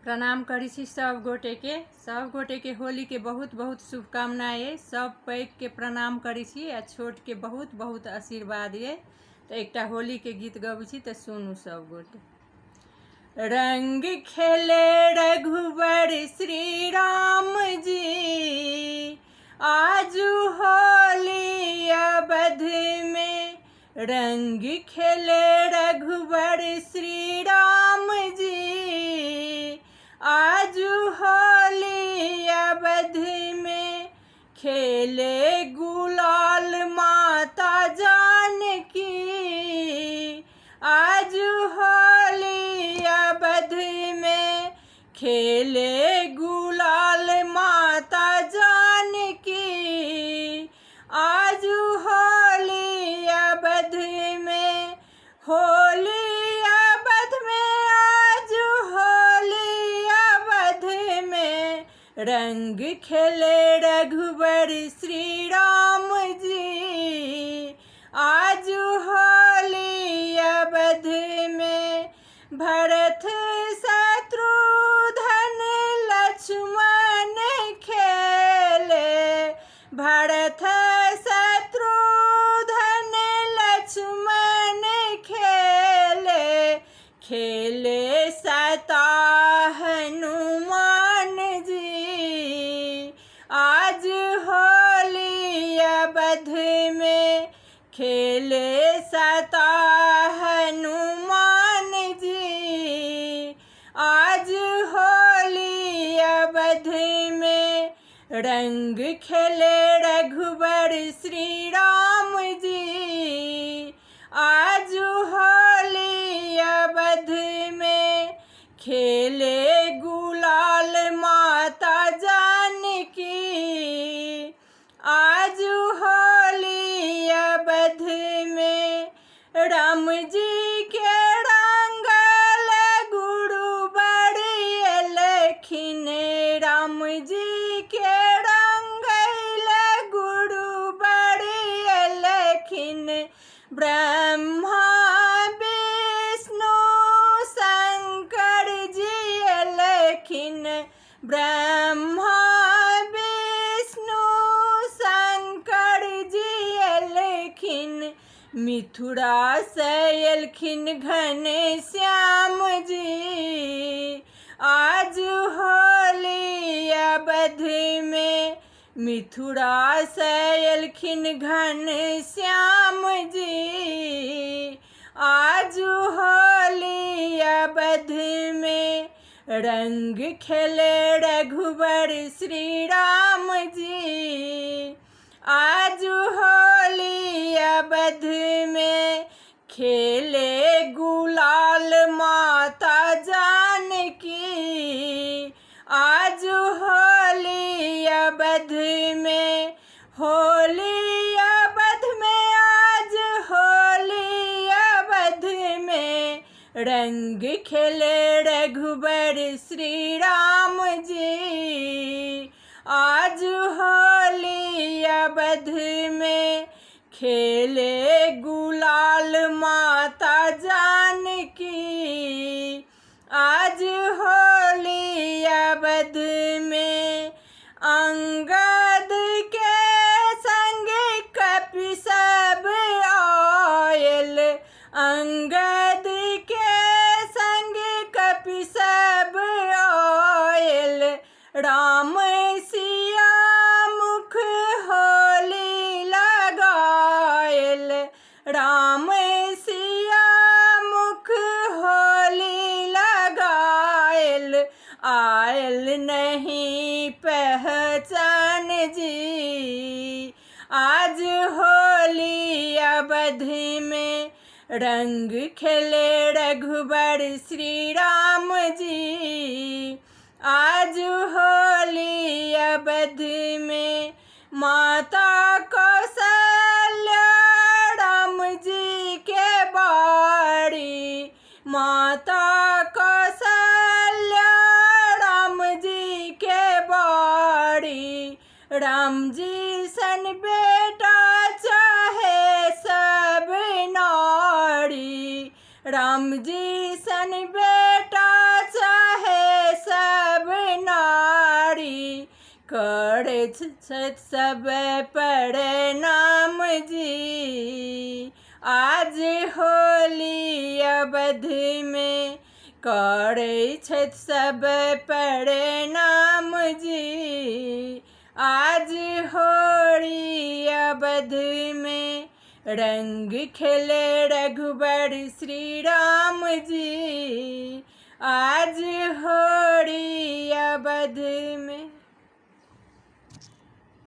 प्रणाम करी छी सब गोटे के होली के बहुत बहुत शुभकामनाएं। सब पैघ के प्रणाम करी छी आ छोट के बहुत बहुत आशीर्वाद ये। तो एक होली के गीत गबै छी तो सुनू सब गोटे। रंग खेले रघुवर श्री राम जी, आजू होली अवध में। रंग खेले रघुवर श्री राम जी, आजू होली अवध में। खेले गुलाल माता जानकी, आजू होली अवध में। खेले गुलाल माता जानकी, आजू होली अवध में। होली अवध में, आजू होली अवध में। रंग खेले रघुवर श्री राम जी, आजू होली अवध में। भरत शत्रुघ्न लक्ष्मण खेले, भरत शत्रुघ्न लक्ष्मण खेले। खेले सता हनुमान जी, आज होली अवध में। खेले सता हनुमान जी, आज होली अवध में। रंग खेले रघुवर श्री राम जी, आज होली अवध में। खेले गुलाल माता जानकी, आज होली अवध में। राम जी के रंगल गुरु बड़ी लखिन, राम जी के रंगल गुरु बड़ी लखिन। ब्रह्मा विष्णु शंकर जी लखिन, ब्रह्मा विष्णु शंकर जी लखिन। मिथुरा से एलखिन घनश्याम जी, आज होली अवध में। मिथुरा से एलखिन घनश्याम जी, आज होली अवध में। रंग खेले रघुवर श्री राम जी, आज होली अवध में। खेले गुलाल माता जानकी, आज होली अवध में। होली अवध में, आज होली अवध में। रंग खेले रघुवर श्री राम जी, आज होली अवध में। खेले गुलाल माता जानकी, आज होली अवध में। अंगद के संग कपि सब आयल, अंगद के संग कपि सब आयल। राम सिया मुख होली लगायल, राम सिया मुख होली लगायल। आयल नहीं पहचान जी, आज होली अवध में। रंग खेले रघुवर श्री राम जी, आज होली अवध में। माता कौशल्या राम जी के बाड़ी, माता कौशल्या राम जी के बाड़ी। राम जी सन बेटा चाहे सब नारी, राम जी सन बेटा चाहे सब करे सब प्रणाम जी, आज होली अवध में करे सब प्रणाम जी, आज होली अवध में रंग खेले रघुबर श्री राम जी, आज होली अवध में।